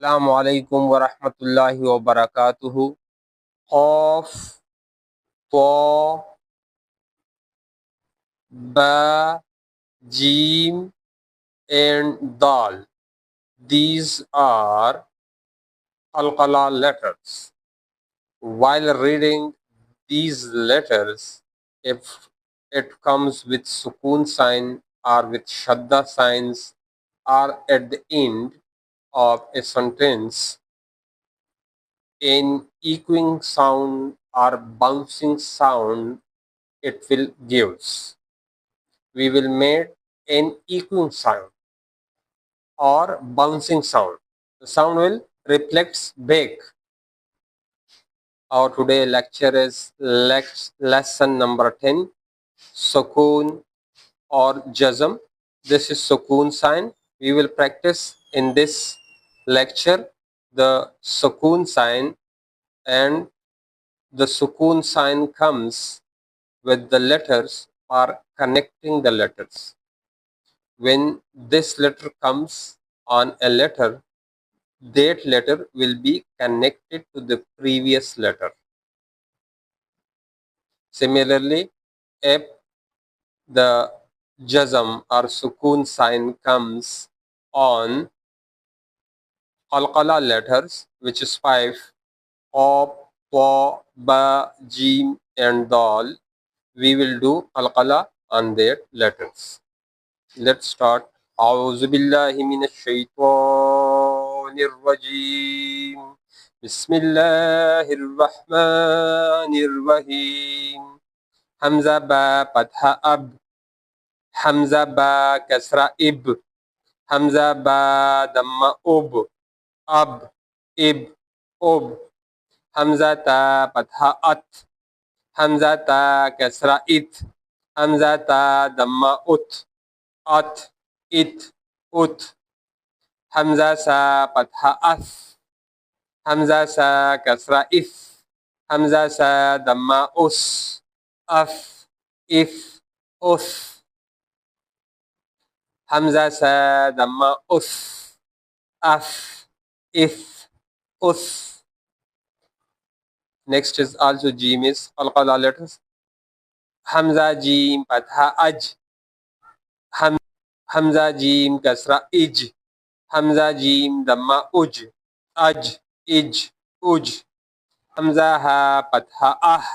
Assalamu alaikum wa rahmatullahi wa barakatuhu. Qaf, Ta, Ba, Jim, and Dal. These are Qalqala letters. While reading these letters, if it comes with Sukoon sign or with Shadda signs or at the end of a sentence, an echoing sound or bouncing sound it will gives. We will make an echoing sound or bouncing sound. The sound will reflects back. Our today lecture is lesson number 10, Sukoon or Jazam. This is Sukoon sign. We will practice in this lecture the Sukoon sign, and the Sukoon sign comes with the letters or connecting the letters. When this letter comes on a letter, that letter will be connected to the previous letter. Similarly, if the Jazam or Sukoon sign comes on Qalqala letters, which is 5, Qaf, Ta, Ba, Jim, and Dal, we will do Qalqala on their letters. Let's start. أعوذ بالله من الشيطان الرجيم. بسم الله الرحمن الرحيم. حمزة با فتحة أب. حمزة با كسرة إب. حمزة با دم أب. أب إب أب. حمزة تا فتحة أت. حمزة تا كسرة إت. حمزة تا دم أت. أت إت أت. حمزة سا فتحة أث. حمزة سا كسرة إث. حمزة سا دم أس. أف إف أث. حمزة سا دم أث. أف إف أث. Next is also Jim is Qalqala letters. Hamza Jim فتحة أج. Hamza Jim كسرة إج. Hamza Jim Dhamma Uj. Aj, Ij, Uj. Hamza Ha Patha Ah.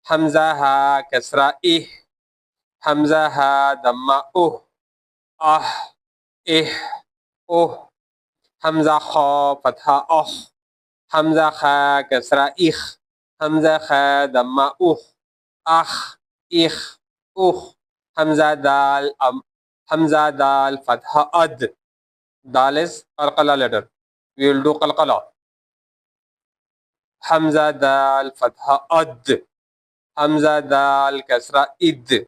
Hamza Ha Kasra Ih. Hamza Ha Dhamma Uh. Ah, Ih, Uh. Hamza Kha Patha Ah. Hamza Kha Kasra Ich. Hamza Kha Dhamma Uh. Ah, Ich, Uh. Hamza Dal Hamza Dal Fatha Ad. Dal is Qalqala letter. We will do Qalqala. Hamza Dal Fatha Ad. Hamza Dal Kasra Id.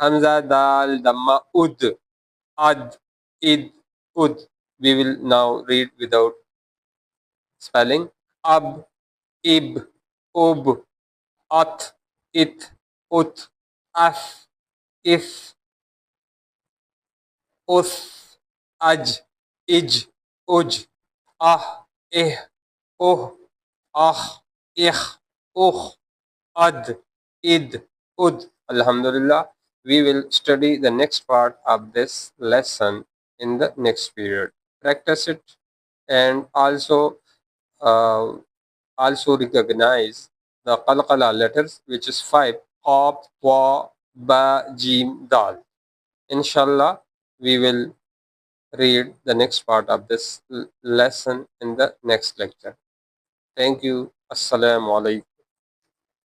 Hamza Dal Dhamma Ud. Ad, Id, Ud. We will now read without spelling. Ab, Ib, Ub, At, It, Ut, Af, If, Uth, Aj, Ij, Uj, Ah, Ih, Uh, Ah, Ich, Uh, Ad, Id, Ud. Alhamdulillah. We will study the next part of this lesson in the next period. Practice it, and uh, also recognize the Qalqala letters, which is 5, Qaf, Wa, Ba, Jim, Dal. Inshallah, we will read the next part of this lesson in the next lecture. Thank you. Assalamu alaikum.